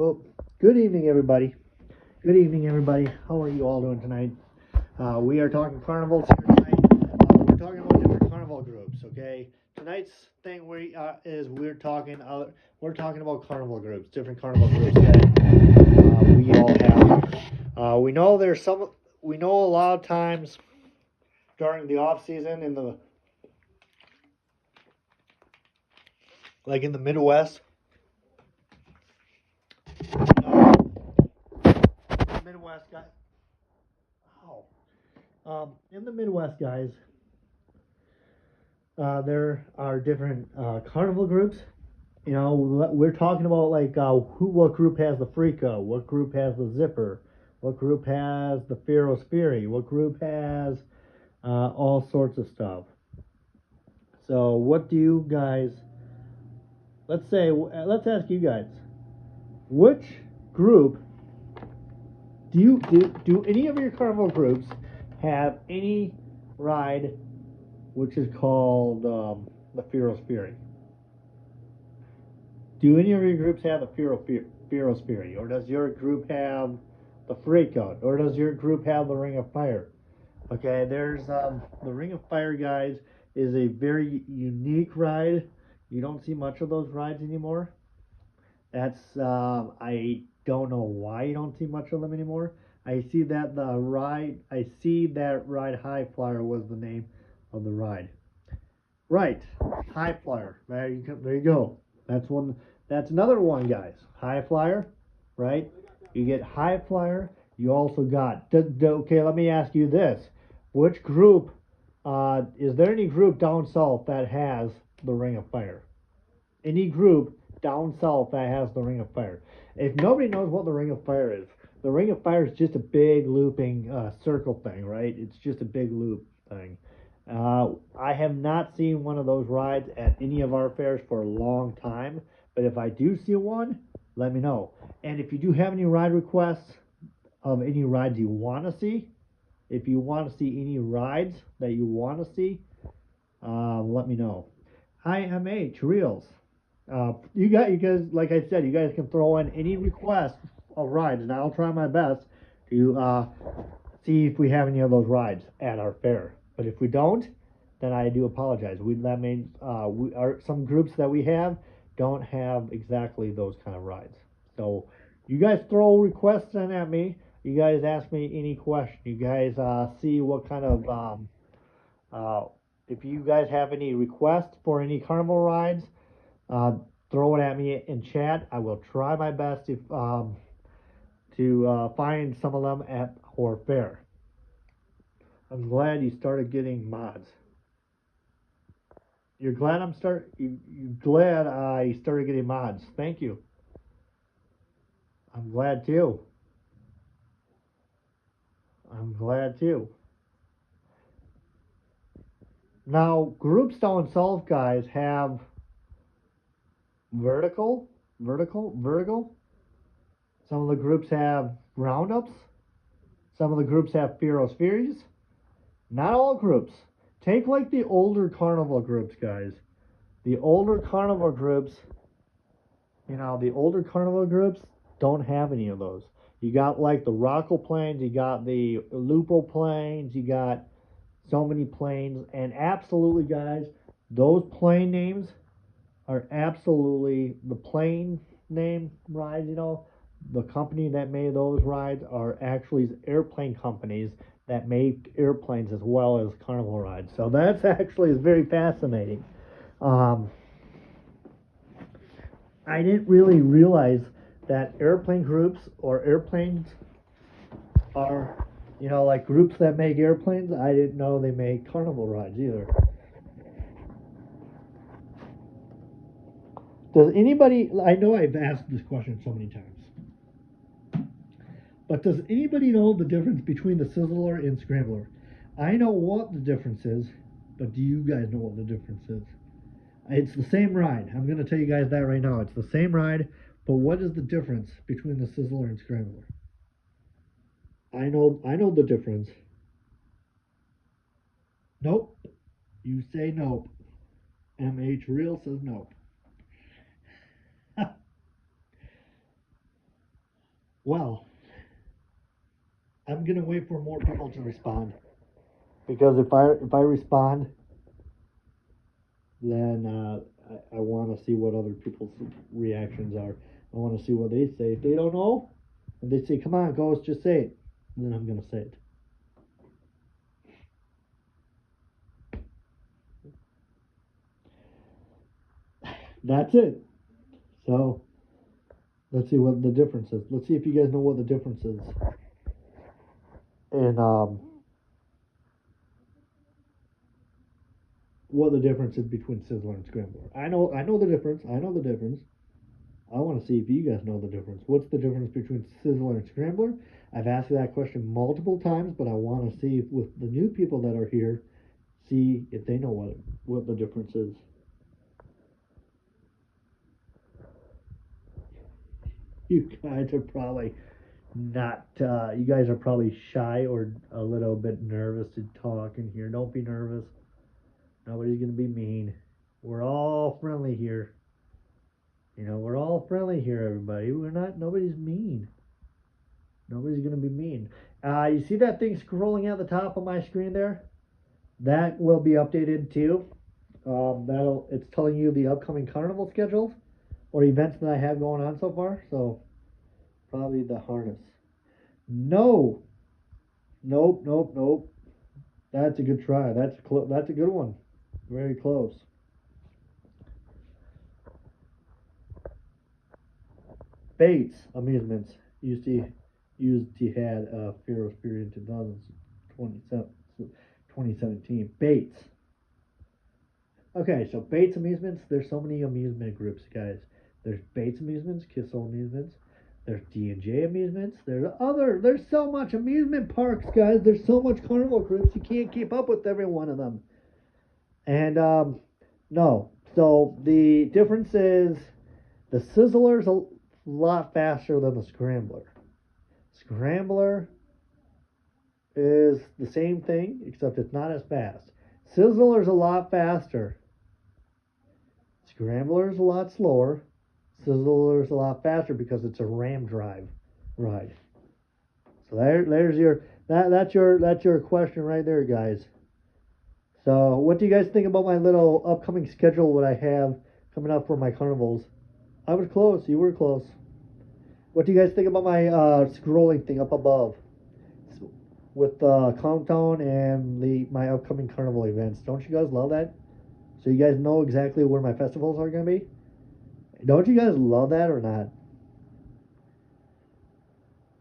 Well, good evening, everybody. Good evening, everybody. How are you all doing tonight? We are talking carnivals here tonight. We're talking about different carnival groups. Okay, tonight's thing we're talking about carnival groups, different carnival groups that we all have. We know there's some. We know a lot of times during the off season in the in the Midwest. Midwest guys. In the Midwest, guys, there are different carnival groups. You know, we're talking about what group has the Freako, what group has the Zipper, what group has the Ferrospiri, what group has all sorts of stuff. So, what do you guys? Let's ask you guys, which group do any of your carnival groups have any ride which is called the Ferrospiri? Do any of your groups have the Ferrospiri? Or does your group have the Freako? Or does your group have the Ring of Fire? Okay, there's the Ring of Fire, guys, is a very unique ride. You don't see much of those rides anymore. That's I don't know why you don't see much of them anymore. I see that ride High Flyer was the name of the ride. Right, High Flyer. There you go. That's one. That's another one, guys. High Flyer, right? You get High Flyer. You also got. Okay, let me ask you this: which group? Is there any group down south that has the Ring of Fire? Any group down south that has the Ring of Fire? If nobody knows what the Ring of Fire is, the Ring of Fire is just a big looping circle thing, right? It's just a big loop thing. I have not seen one of those rides at any of our fairs for a long time, but if I do see one, let me know. And if you do have any ride requests of any rides you want to see, if you want to see any rides that you want to see, let me know. Hi, MH Reels. You guys, like I said, you guys can throw in any request of rides, and I'll try my best to see if we have any of those rides at our fair. But if we don't, then I do apologize. That means some groups that we have don't have exactly those kind of rides. So you guys throw requests in at me. You guys ask me any question. You guys see what kind of if you guys have any requests for any carnival rides, throw it at me in chat. I will try my best to find some of them at our fair. I'm glad you started getting mods. You're glad you're glad I started getting mods. Thank you. I'm glad too. I'm glad too. Now, groups down south, guys, have vertical. Some of the groups have roundups. Some of the groups have Ferrospheres. Not all groups. Take like the older carnival groups, guys. The older carnival groups, don't have any of those. You got like the Rocco planes, you got the Lupo planes, you got so many planes, and absolutely, guys, those plane names are absolutely the plane name rides. The company that made those rides are actually airplane companies that make airplanes as well as carnival rides. So that's actually is very fascinating. I didn't really realize that airplane groups or airplanes are, like groups that make airplanes. I didn't know they make carnival rides either. Does anybody, I know I've asked this question so many times, but does anybody know the difference between the Sizzler and Scrambler? I know what the difference is, but do you guys know what the difference is? It's the same ride. I'm going to tell you guys that right now. It's the same ride, but what is the difference between the Sizzler and Scrambler? I know the difference. Nope. You say nope. MH Real says nope. Well, I'm gonna wait for more people to respond because if I respond, then I want to see what other people's reactions are. I want to see what they say. If they don't know, and they say, "Come on, Ghost, just say it," then I'm gonna say it. That's it. So let's see what the difference is. Let's see if you guys know what the difference is. And what the difference is between Sizzler and Scrambler. I know the difference. I know the difference. I want to see if you guys know the difference. What's the difference between Sizzler and Scrambler? I've asked that question multiple times, but I want to see if with the new people that are here, see if they know what the difference is. You guys are probably not. You guys are probably shy or a little bit nervous to talk in here. Don't be nervous. Nobody's gonna be mean. We're all friendly here. We're all friendly here, everybody. We're not. Nobody's mean. Nobody's gonna be mean. You see that thing scrolling at the top of my screen there? That will be updated too. It's telling you the upcoming carnival schedules or events that I have going on so far. So probably the harness. No, nope, nope, nope. That's a good try. That's a good one. Very close. Bates Amusements used to had Fear of Fury in 2017. Bates. Okay, so Bates Amusements. There's so many amusement groups, guys. There's Bates Amusements, Kissel Amusements. There's D&J Amusements. There's so much amusement parks, guys. There's so much carnival groups. You can't keep up with every one of them. And no. So the difference is the Sizzler's a lot faster than the Scrambler. Scrambler is the same thing, except it's not as fast. Sizzler's a lot faster. Scrambler's a lot slower. Sizzler's a lot faster because it's a ram drive ride. So there's your question right there, guys. So what do you guys think about my little upcoming schedule? What I have coming up for my carnivals? I was close. You were close. What do you guys think about my scrolling thing up above with the countdown and my upcoming carnival events? Don't you guys love that? So you guys know exactly where my festivals are going to be? Don't you guys love that or not?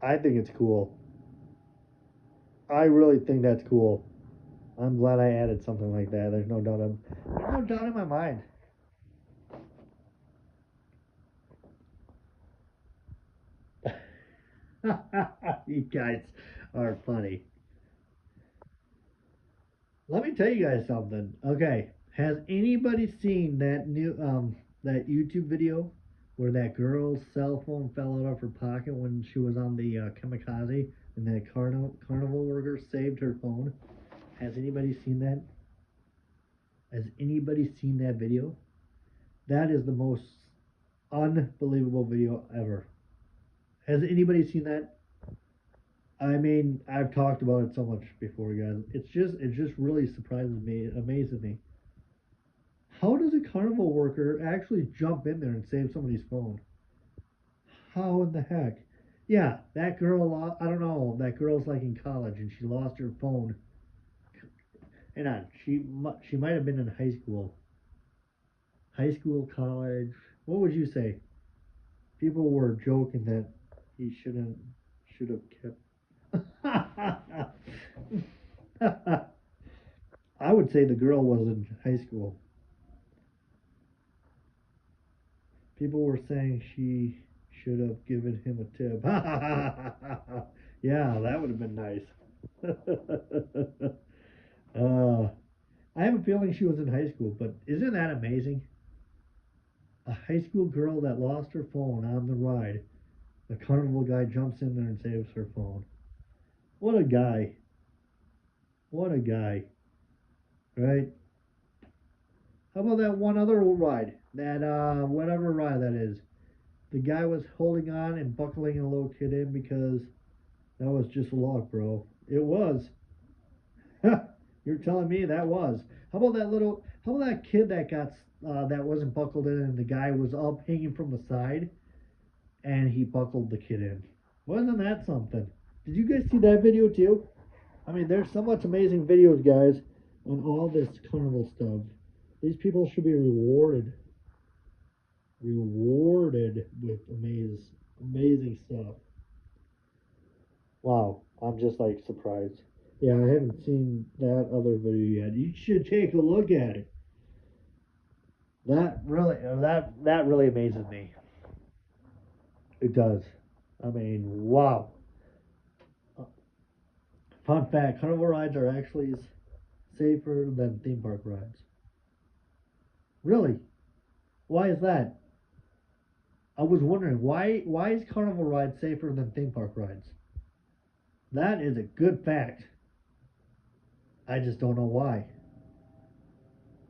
I think it's cool. I really think that's cool. I'm glad I added something like that. There's no doubt in my mind. You guys are funny. Let me tell you guys something. Okay, has anybody seen that YouTube video where that girl's cell phone fell out of her pocket when she was on the kamikaze and that carnival worker saved her phone? Has anybody seen that? Has anybody seen that video? That is the most unbelievable video ever. Has anybody seen that? I mean, I've talked about it so much before, guys. It just really surprises me. It amazes me. How does a carnival worker actually jump in there and save somebody's phone? How in the heck? Yeah, that girl. I don't know. That girl's like in college and she lost her phone. Hang on. She might have been in high school, college. What would you say? People were joking that he should have kept. I would say the girl was in high school. People were saying she should have given him a tip. Yeah, that would have been nice. I have a feeling she was in high school, but isn't that amazing? A high school girl that lost her phone on the ride. The carnival guy jumps in there and saves her phone. What a guy. What a guy. Right? How about that one other ride? That whatever ride that is. the guy was holding on and buckling a little kid in because that was just luck, bro. It was. You're telling me that was. How about that little? How about that kid that got that wasn't buckled in, and the guy was up hanging from the side, and he buckled the kid in. Wasn't that something? Did you guys see that video too? I mean, there's so much amazing videos, guys, on all this carnival stuff. These people should be rewarded with amazing stuff. Wow, I'm just like surprised. Yeah, I haven't seen that other video yet. You should take a look at it. That really amazes me. It does. I mean, wow. Fun fact: carnival rides are actually safer than theme park rides. Really? Why is that? I was wondering why is carnival rides safer than theme park rides? That is a good fact. I just don't know why.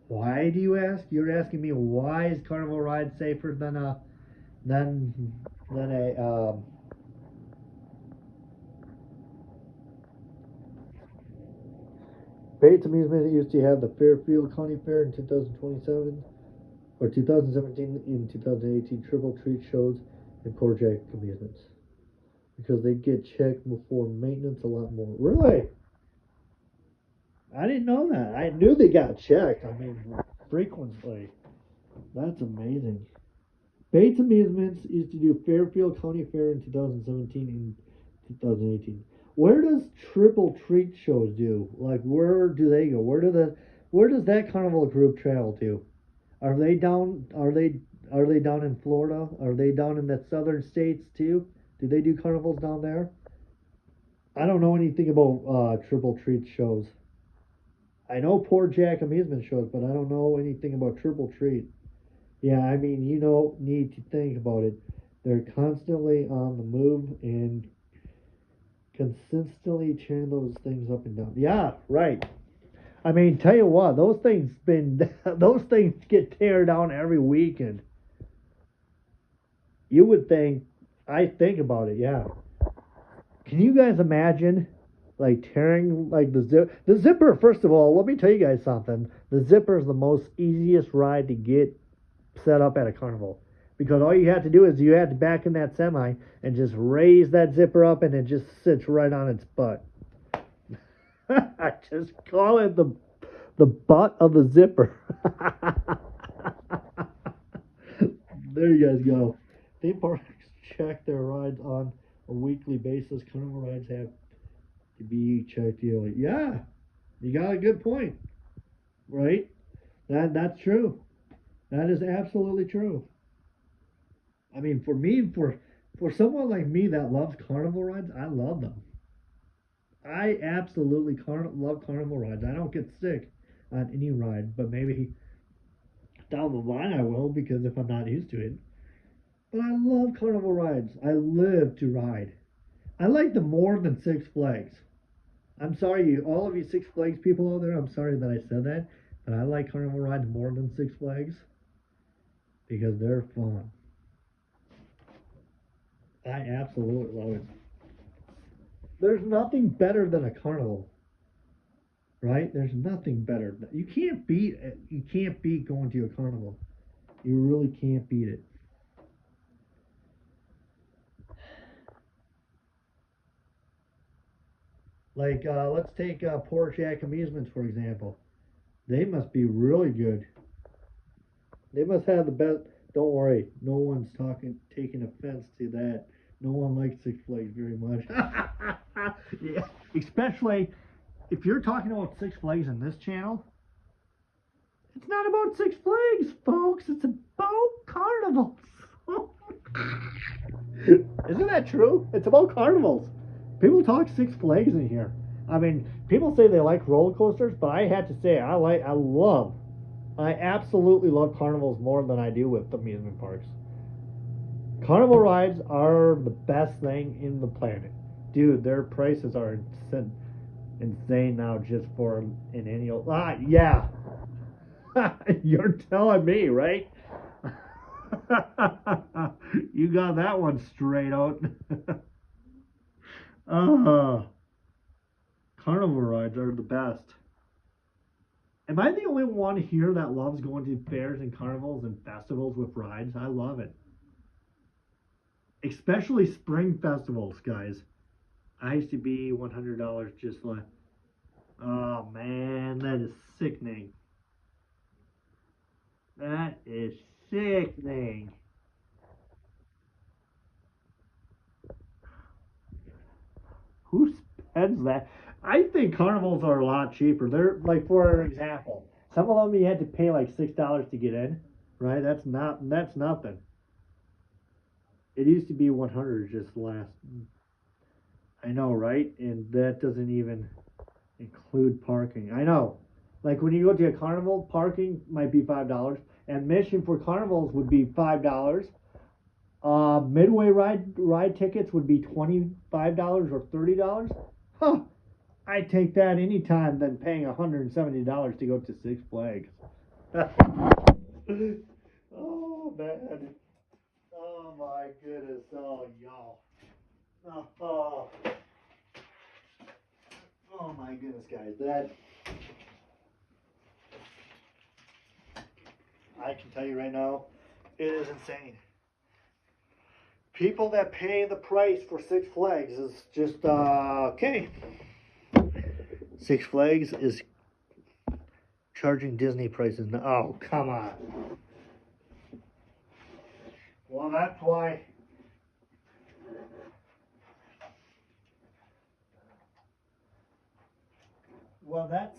Why do you ask? You're asking me why is carnival ride safer than than a Bates Amusement used to have the Fairfield County Fair in 2027 or 2017 in 2018 triple treat shows and Poor Jack Amusements because they get checked before maintenance a lot more. Really? I didn't know that. I knew they got checked. I mean, frequently. That's amazing. Bates Amusements used to do Fairfield County Fair in 2017 and 2018. Where does Triple Treat shows do? Like, where do they go? Where does that carnival group travel to? Are they down? Are they down in Florida? Are they down in the southern states too? Do they do carnivals down there? I don't know anything about Triple Treat shows. I know Poor Jack amusement shows, but I don't know anything about Triple Treat. Yeah, I mean, you don't need to think about it. They're constantly on the move and consistently tearing those things up and down. Yeah, right. I mean, tell you what, those things get teared down every weekend. You would think, I think about it, yeah. Can you guys imagine like tearing like the zipper? First of all, let me tell you guys something. The zipper is the most easiest ride to get set up at a carnival because all you have to do is you have to back in that semi and just raise that zipper up and it just sits right on its butt. I just call it the butt of the zipper. There you guys go. Theme parks check their rides on a weekly basis. Carnival rides have to be checked yearly. Yeah, you got a good point, right? That's true. That is absolutely true. I mean, for me, for someone like me that loves carnival rides, I love them. I absolutely love carnival rides. I don't get sick on any ride, but maybe down the line I will because if I'm not used to it. But I love carnival rides. I live to ride. I like them more than Six Flags. I'm sorry, all of you Six Flags people out there. I'm sorry that I said that, but I like carnival rides more than Six Flags because they're fun. I absolutely love it. There's nothing better than a carnival, right? There's nothing better. You can't beat it. You can't beat going to a carnival. You really can't beat it. Like, let's take Poor Jack Amusements, for example. They must be really good. They must have the best. Don't worry, no one's taking offense to that. No one likes Six Flags very much. Yeah, especially if you're talking about Six Flags in this channel. It's not about Six Flags, folks. It's about carnivals. Isn't that true? It's about carnivals. People talk Six Flags in here. I mean, people say they like roller coasters, but I had to say I absolutely love carnivals more than I do with amusement parks. Carnival rides are the best thing in the planet. Dude, their prices are insane now just for an annual. Yeah. You're telling me, right? You got that one straight out. uh, Carnival rides are the best. Am I the only one here that loves going to fairs and carnivals and festivals with rides? I love it. Especially spring festivals, guys. I used to be $100 just like, oh man, that is sickening. That is sickening. Who spends that? I think carnivals are a lot cheaper. They're like, for example, some of them you had to pay like $6 to get in, right? That's nothing. It used to be 100 just last. I know, right? And that doesn't even include parking. I know. Like when you go to a carnival, parking might be $5. Admission for carnivals would be $5. Midway ride tickets would be $25 or $30. Huh. I take that anytime than paying $170 to go to Six Flags. Oh man. Oh my goodness. Oh y'all. Oh, oh my goodness, guys. That I can tell you right now, it is insane. People that pay the price for Six Flags is just okay. Six Flags is charging Disney prices now. Oh, come on. Well, that's why. Well, that's.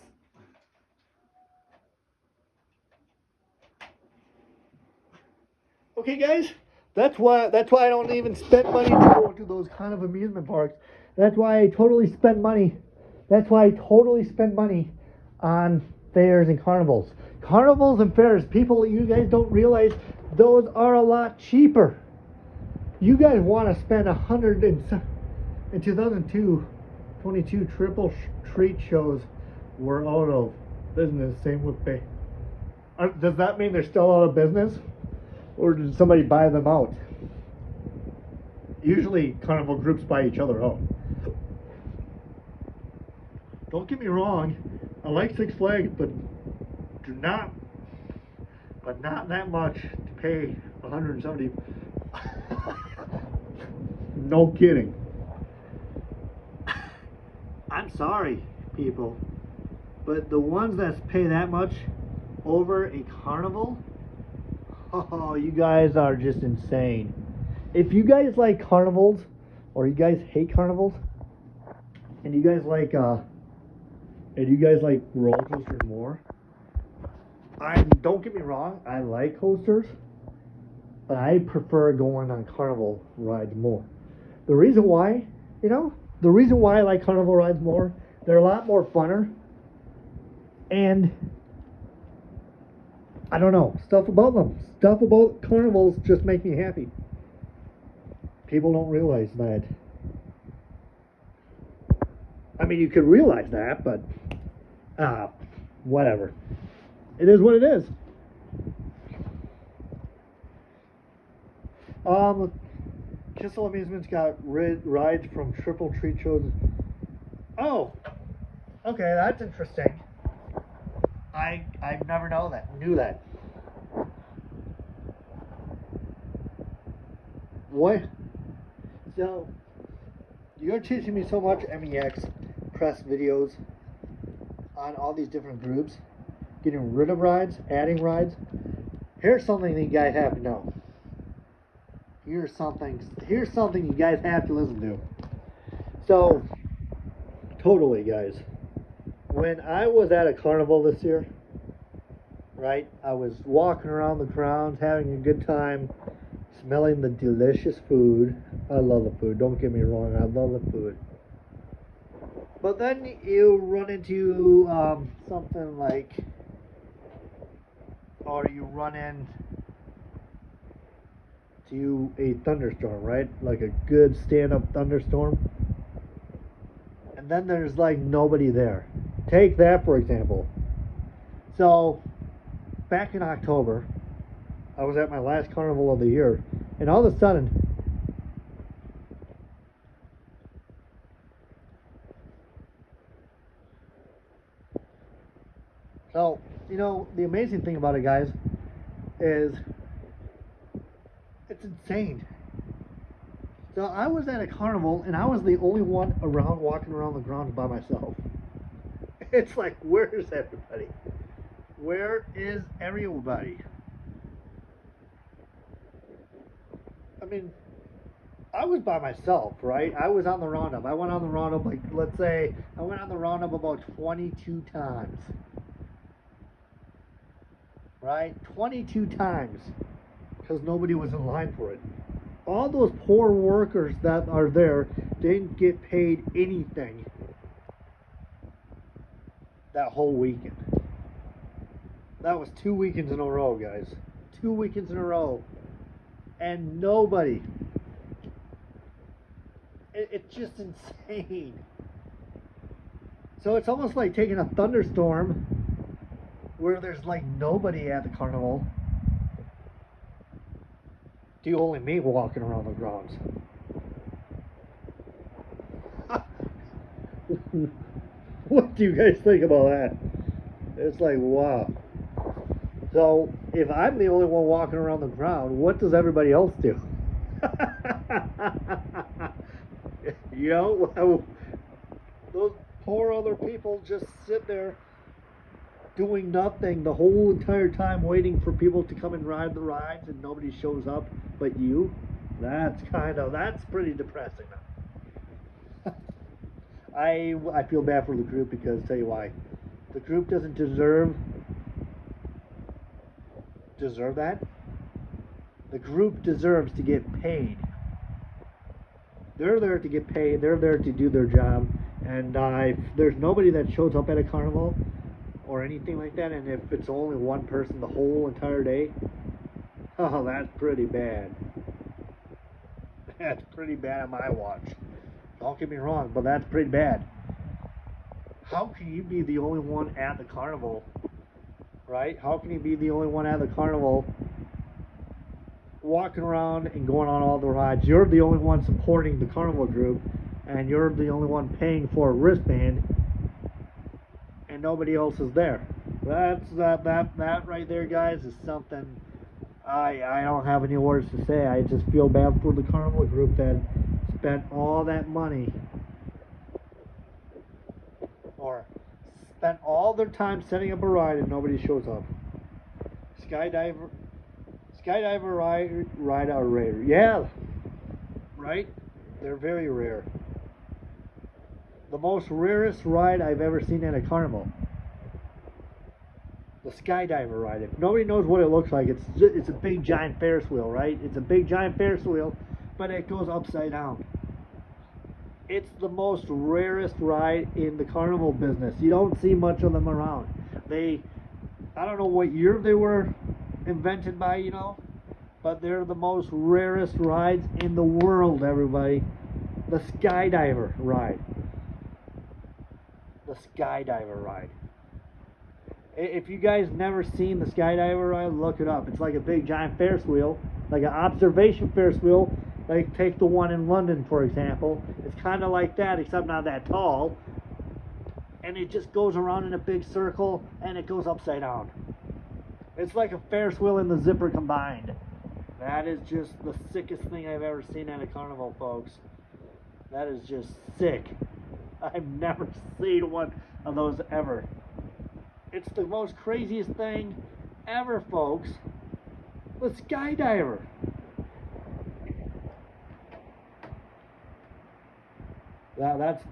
Okay, guys. That's why I don't even spend money to go to those kind of amusement parks. That's why I totally spend money. That's why I totally spend money on fairs and carnivals. Carnivals and fairs, people, you guys don't realize those are a lot cheaper. You guys want to spend $100 in 2002, 22 triple treat shows were out of business. Same with pay. Does that mean they're still out of business? Or did somebody buy them out? Usually carnival groups buy each other out. Don't get me wrong, I like Six Flags, but not that much to pay $170. No kidding. I'm sorry, people, but the ones that pay that much over a carnival, oh, you guys are just insane. If you guys like carnivals, or you guys hate carnivals, and you guys like roller coasters more, don't get me wrong, I like coasters, but I prefer going on carnival rides more. The reason why I like carnival rides more, they're a lot more funner, and I don't know, stuff about carnivals just make me happy. People don't realize that. I mean, you could realize that, but whatever. It is what it is. Kissel Amusements got rides from triple treat shows. Oh, okay, that's interesting. I've never knew that. What? So, you're teaching me so much MEX press videos on all these different groups, getting rid of rides, adding rides. Here's something that you guys have to know. Here's something you guys have to listen to. So, totally, guys. When I was at a carnival this year, right, I was walking around the grounds, having a good time, smelling the delicious food. I love the food, don't get me wrong, I love the food. But then you run into something like, or you run into a thunderstorm, right? Like a good stand-up thunderstorm. And then there's like nobody there. Take that for example. So, back in October, I was at my last carnival of the year, and all of a sudden, so, you know, the amazing thing about it, guys, is it's insane. So I was at a carnival, and I was the only one around walking around the grounds by myself. It's like, where's everybody? Where is everybody? I mean, I was by myself, right? I was on the roundup. I went on the roundup, like, let's say, I went on the roundup about 22 times. Right? 22 times. Because nobody was in line for it. All those poor workers that are there didn't get paid anything that whole weekend. That was 2 weekends in a row, guys. 2 weekends in a row. And nobody. It's just insane. So it's almost like taking a thunderstorm where there's like nobody at the carnival to only me walking around the grounds. What do you guys think about that? It's like, wow. So if I'm the only one walking around the ground, what does everybody else do? You know, those poor other people just sit there doing nothing the whole entire time waiting for people to come and ride the rides, and nobody shows up but you. That's pretty depressing. I feel bad for the group, because tell you why, the group doesn't deserve that. The group deserves to get paid. They're there to get paid. They're there to do their job. And if there's nobody that shows up at a carnival or anything like that, and if it's only one person the whole entire day, oh, that's pretty bad. That's pretty bad on my watch. Don't get me wrong, but that's pretty bad. How can you be the only one at the carnival, right? How can you be the only one at the carnival walking around and going on all the rides? You're the only one supporting the carnival group, and you're the only one paying for a wristband, and nobody else is there. That right there, guys, is something I don't have any words to say. I just feel bad for the carnival group that spent all that money, or spent all their time setting up a ride, and nobody shows up. Skydiver ride are rare. Yeah, right? They're very rare. The most rarest ride I've ever seen at a carnival, the skydiver ride. If nobody knows what it looks like, it's a big giant Ferris wheel, right? It's a big giant Ferris wheel, but it goes upside down. It's the most rarest ride in the carnival business. You don't see much of them around. I don't know what year they were invented by, you know, but they're the most rarest rides in the world, everybody. The skydiver ride. The skydiver ride. If you guys never seen the skydiver ride, look it up. It's like a big giant Ferris wheel, like an observation Ferris wheel. Like, take the one in London, for example. It's kind of like that, except not that tall. And it just goes around in a big circle, and it goes upside down. It's like a Ferris wheel and the zipper combined. That is just the sickest thing I've ever seen at a carnival, folks. That is just sick. I've never seen one of those ever. It's the most craziest thing ever, folks. The skydiver.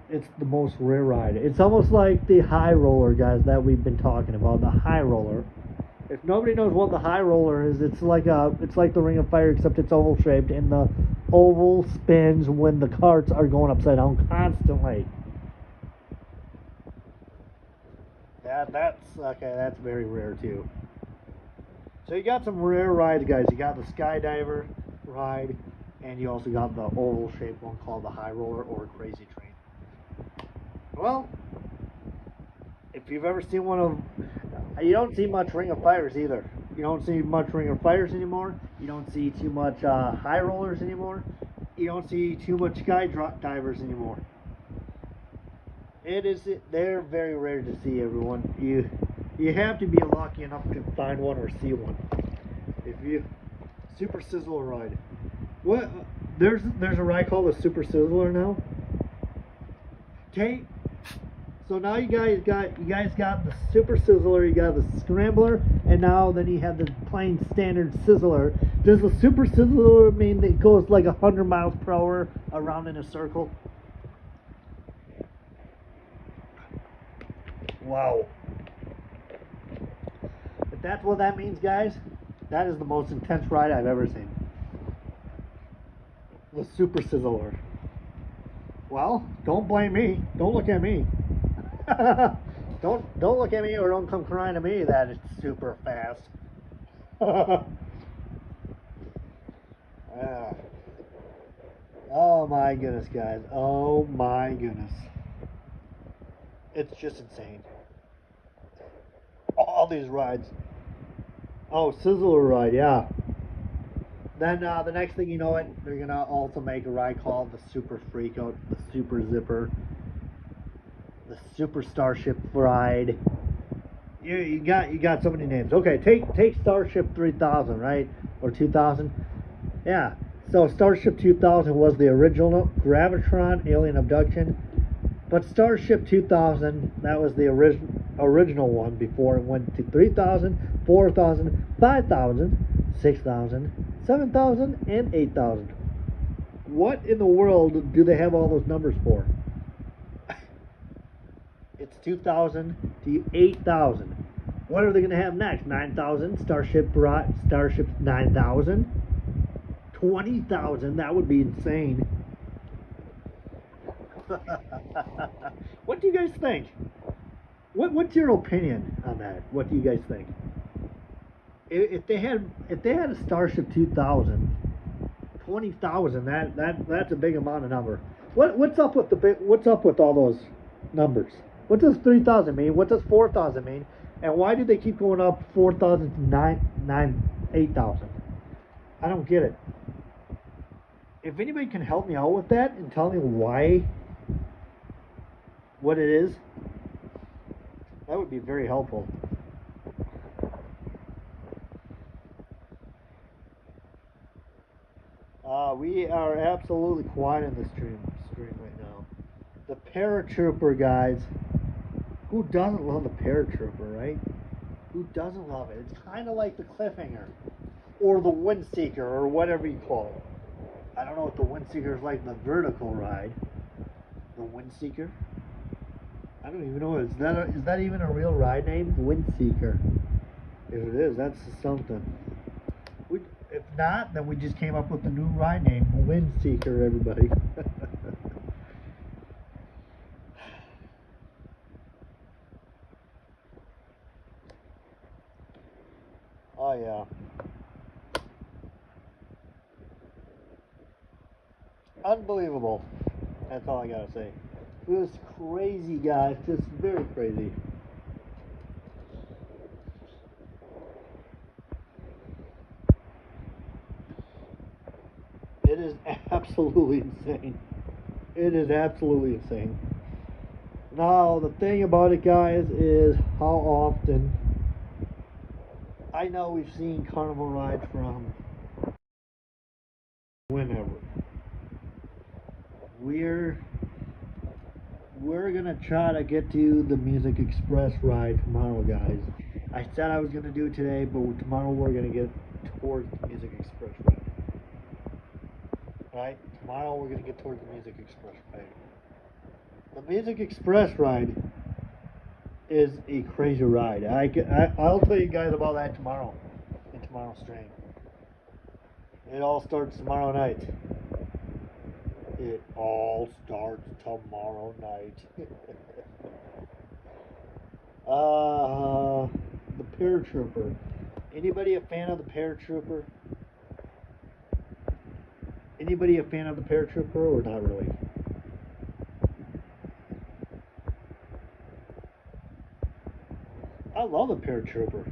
It's the most rare ride. It's almost like the high roller, guys, that we've been talking about. The high roller. If nobody knows what the high roller is, it's like the Ring of Fire, except it's oval shaped, and the oval spins when the carts are going upside down constantly. That's very rare too. So you got some rare rides, guys. You got the skydiver ride, and you also got the oval shaped one called the high roller or crazy train. Well, if you've ever seen one of, you don't see much Ring of Fires either. You don't see much ringer fighters anymore. You don't see too much high rollers anymore. You don't see too much sky divers anymore. They're very rare to see, everyone. You have to be lucky enough to find one or see one. If you Super Sizzler ride. What there's a ride called the Super Sizzler now. Okay. So now you guys got the Super Sizzler, you got the Scrambler, and now then you have the plain standard Sizzler. Does the Super Sizzler mean that it goes like 100 miles per hour around in a circle? Wow. If that's what that means, guys, that is the most intense ride I've ever seen. The Super Sizzler. Well, don't blame me. Don't look at me. don't look at me, or don't come crying to me that it's super fast. Oh my goodness, guys. Oh my goodness. It's just insane. All these rides. Oh, Sizzler ride, yeah. Then the next thing you know it, they're gonna also make a ride called the Super Freakout, the Super Zipper, the Super Starship ride. You got so many names. Okay, take Starship 3000, right, or 2000. Yeah. So Starship 2000 was the original Gravitron alien abduction, but Starship 2000, that was the original one before it went to 3000, 4000, 5000, 6000, 7000, and 8000. What in the world do they have all those numbers for? It's 2000 to 8000. What are they going to have next? 9000, Starship 9000, 20,000. That would be insane. What do you guys think? What's your opinion on that? What do you guys think? If they had a Starship 2000, 20,000, that's a big amount of number. What's up with all those numbers? What does 3,000 mean? What does 4,000 mean? And why do they keep going up 4,000 to 8,000? I don't get it. If anybody can help me out with that and tell me what it is, that would be very helpful. We are absolutely quiet in the stream right now. The paratrooper, guys. Who doesn't love the paratrooper, right? Who doesn't love it? It's kind of like the cliffhanger, or the Windseeker, or whatever you call it. I don't know what the Windseeker is like. The vertical ride. The Windseeker. I don't even know. Is that even a real ride name? Windseeker. If it is, that's something. If not, then we just came up with a new ride name, Windseeker, everybody. Oh yeah. Unbelievable. That's all I gotta say. It was crazy, guys. Just very crazy. It is absolutely insane. It is absolutely insane. Now, the thing about it, guys, is how often. I know we've seen carnival rides from whenever. We're gonna try to get to the Music Express ride tomorrow, guys. I said I was gonna do it today, but tomorrow we're gonna get towards the Music Express ride. Right? Tomorrow we're gonna get towards the Music Express ride. The Music Express ride is a crazy ride. I'll tell you guys about that tomorrow in tomorrow's stream. It all starts tomorrow night. It all starts tomorrow night. The paratrooper. Anybody a fan of the paratrooper? Anybody a fan of the paratrooper, or not really? I love the paratrooper.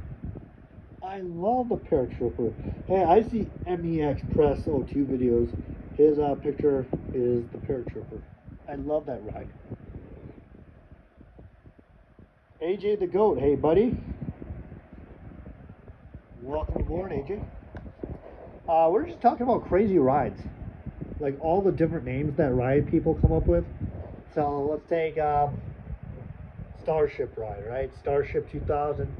I I love the paratrooper. Hey, I see MEX Press O2 videos. His picture is the paratrooper. I love that ride. AJ the Goat, hey buddy. Welcome aboard, AJ. We're just talking about crazy rides. Like all the different names that ride people come up with. So let's take Starship ride, right? Starship 2000.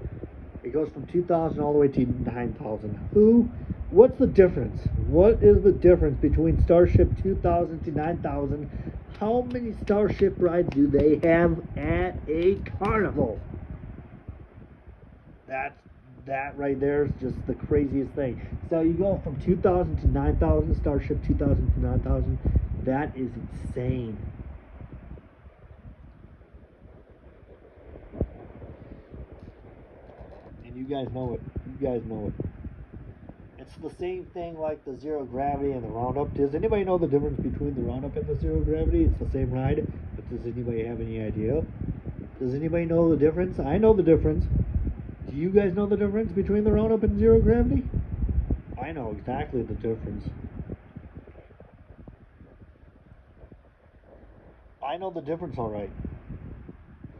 It goes from 2000 all the way to 9000. What's the difference? What is the difference between Starship 2000 to 9000? How many Starship rides do they have at a carnival? That right there is just the craziest thing. So you go from 2000 to 9000, Starship 2000 to 9000. That is insane. And you guys know it. You guys know it. It's the same thing like the zero gravity and the roundup. Does anybody know the difference between the roundup and the zero gravity? It's the same ride, but does anybody have any idea? Does anybody know the difference? I know the difference. Do you guys know the difference between the roundup and zero gravity? I know exactly the difference. I know the difference all right.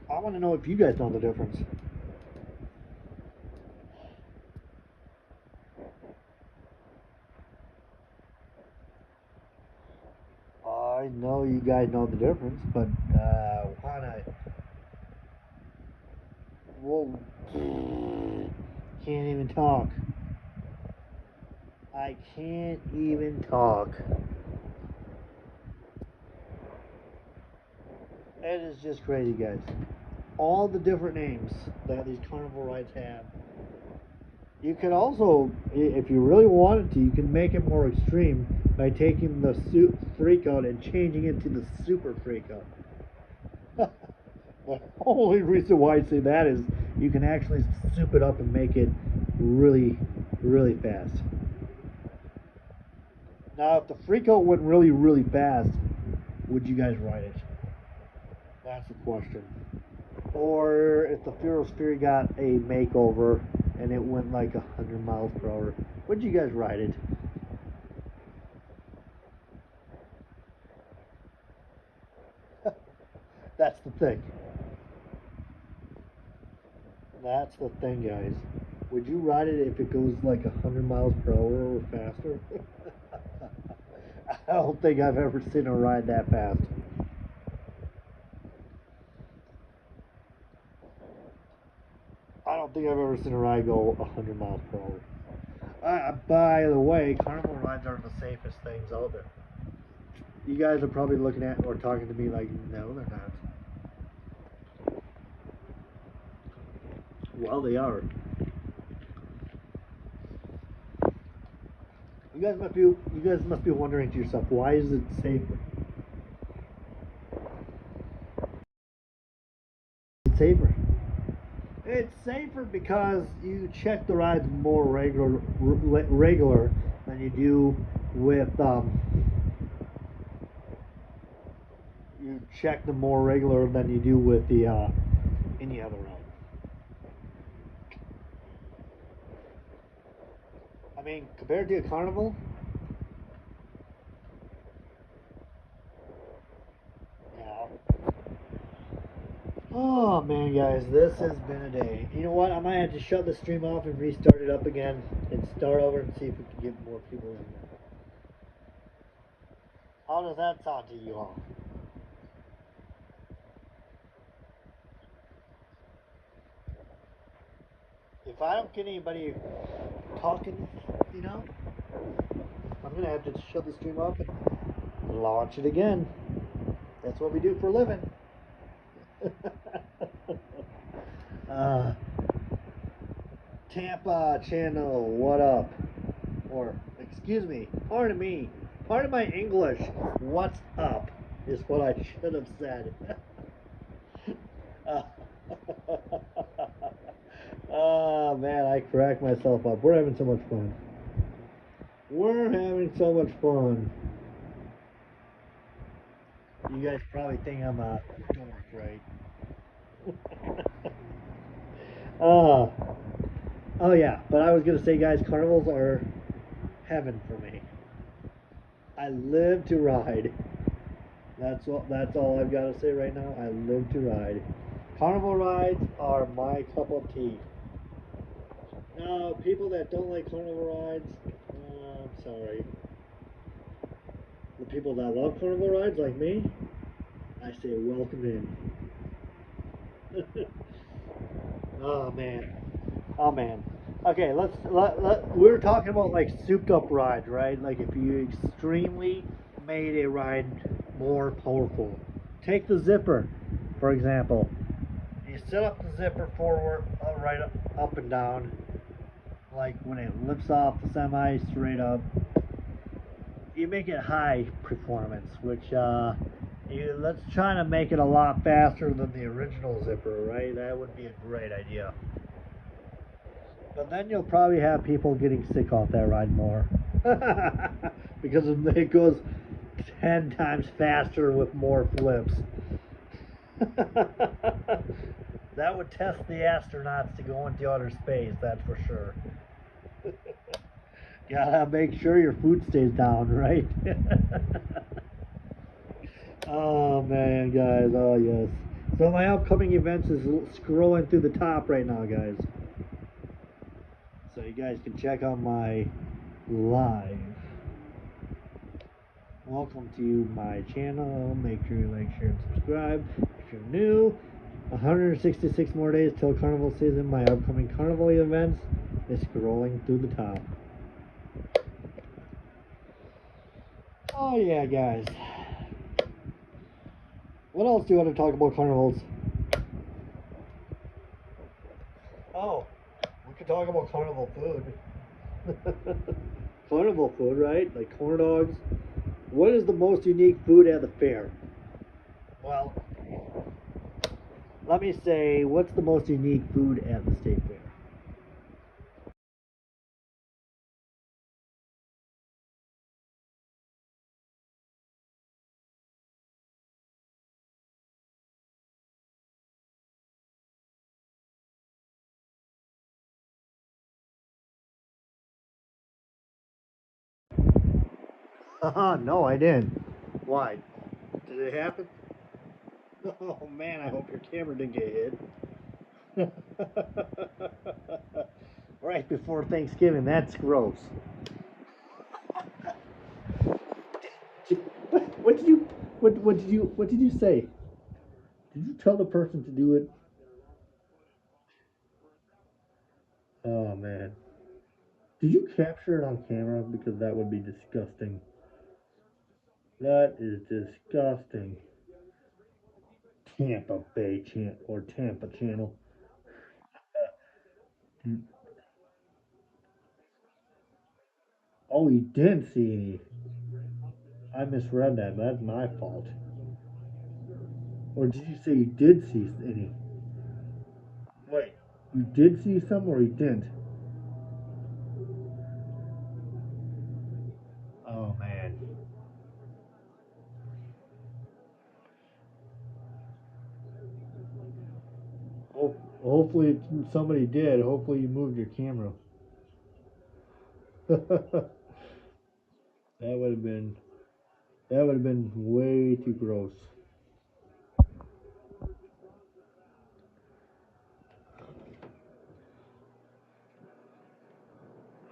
I want to know if you guys know the difference. I know you guys know the difference, but whoa, can't even talk. I can't even talk. It is just crazy, guys. All the different names that these carnival rides have. You can also, if you really wanted to, you can make it more extreme by taking the freak out and changing it to the super freak out. The only reason why I say that is you can actually soup it up and make it really, really fast. Now, if the freak out went really, really fast, would you guys ride it? That's the question. Or if the Fearless Fury got a makeover and it went like 100 miles per hour, would you guys ride it? That's the thing. That's the thing, guys. Would you ride it if it goes like 100 miles per hour or faster? I don't think I've ever seen a ride that fast. I don't think I've ever seen a ride go 100 miles per hour. By the way, carnival rides are the safest things out there. You guys are probably looking at or talking to me like, no, they're not. Well, they are. You guys must be wondering to yourself, why is it safer? It's safer. It's safer because you check the rides more regular than you do with you check them more regular than you do with the any other ride. I mean, compared to a carnival, yeah. Oh man, guys, this has been a day. You know what? I might have to shut the stream off and restart it up again and start over and see if we can get more people in there. How does that sound to you all? If I don't get anybody talking, you know, I'm gonna have to shut the stream off and launch it again. That's what we do for a living. Tampa channel, what up? Or, excuse me, pardon me, pardon my English, what's up is what I should have said. Oh man, I crack myself up. We're having so much fun. We're having so much fun. You guys probably think I'm a dork, right? Ah. Oh yeah, but I was gonna say, guys, carnivals are heaven for me. I live to ride. That's all I've got to say right now. I live to ride. Carnival rides are my cup of tea. Now, people that don't like carnival rides, I'm sorry. The people that love carnival rides, like me, I say welcome in. Oh man. Oh man. Okay, we're talking about like souped up rides, right? Like if you extremely made a ride more powerful. Take the zipper, for example. You set up the zipper forward, right up and down, like when it lifts off the semi straight up. You make it high performance, which let's try to make it a lot faster than the original zipper, right? That would be a great idea. But then you'll probably have people getting sick off that ride more. Because it goes 10 times faster with more flips. That would test the astronauts to go into outer space, that's for sure. Gotta make sure your food stays down, right? Oh man, guys, oh yes. So my upcoming events is scrolling through the top right now, guys. So you guys can check out my live. Welcome to my channel. Make sure you like, share, and subscribe. If you're new, 166 more days till carnival season. My upcoming carnival events is scrolling through the top. Oh yeah, guys. What else do you want to talk about carnivals? Oh, we could talk about carnival food. Carnival food, right? Like corn dogs. What is the most unique food at the fair? Well, let me say, what's the most unique food at the state fair? No, I didn't. Why? Did it happen? Oh man, I hope your camera didn't get hit. Right before Thanksgiving, that's gross. What did you what did you say? Did you tell the person to do it? Oh man. Did you capture it on camera? Because that would be disgusting. That is disgusting. Tampa Bay channel or Tampa channel. Oh, you didn't see any. I misread that. That's my fault. Or did you say you did see any? Wait, you did see some or you didn't? Oh man. Hopefully somebody did. Hopefully you moved your camera. that would have been that would have been way too gross.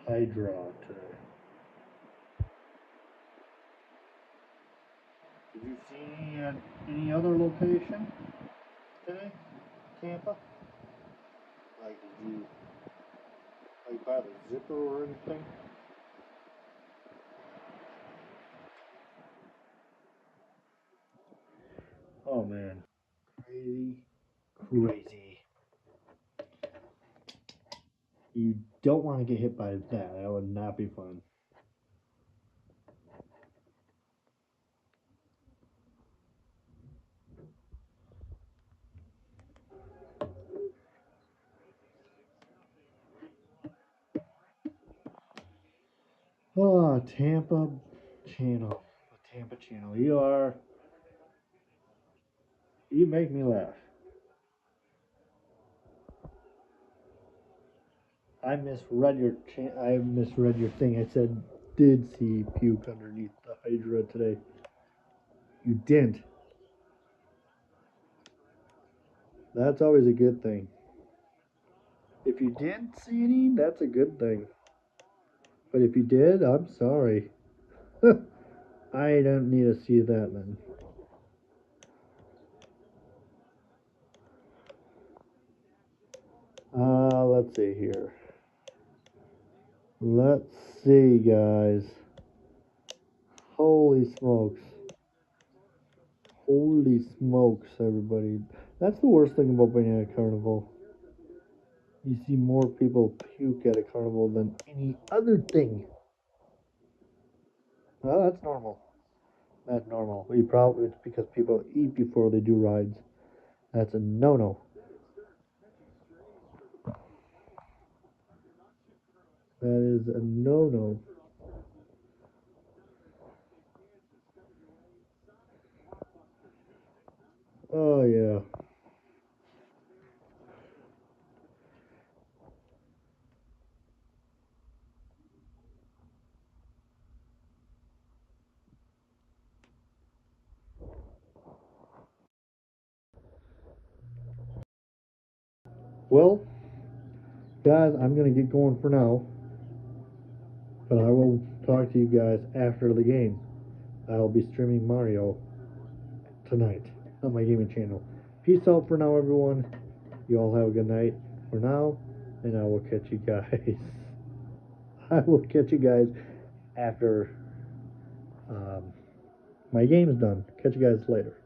Hydra today. Did you see any other location today? Tampa? Like did you like buy the zipper or anything? Oh man. Crazy. Crazy. You don't want to get hit by that. That would not be fun. Oh, Tampa channel. Tampa channel. You make me laugh. I misread your thing. I said did see puke underneath the Hydra today. You didn't. That's always a good thing. If you didn't see any, that's a good thing. But if you did, I'm sorry. I don't need to see that then. Let's see here. Let's see, guys. Holy smokes. Holy smokes, everybody. That's the worst thing about being at a carnival. You see more people puke at a carnival than any other thing. Well, that's normal. That's normal. It's because people eat before they do rides. That's a no-no. That is a no-no. Oh yeah. Well, guys, I'm gonna get going for now, but I will talk to you guys after the game. I'll be streaming Mario tonight on my gaming channel. Peace out for now, everyone. You all have a good night for now, and I will catch you guys. I will catch you guys after my game is done. Catch you guys later.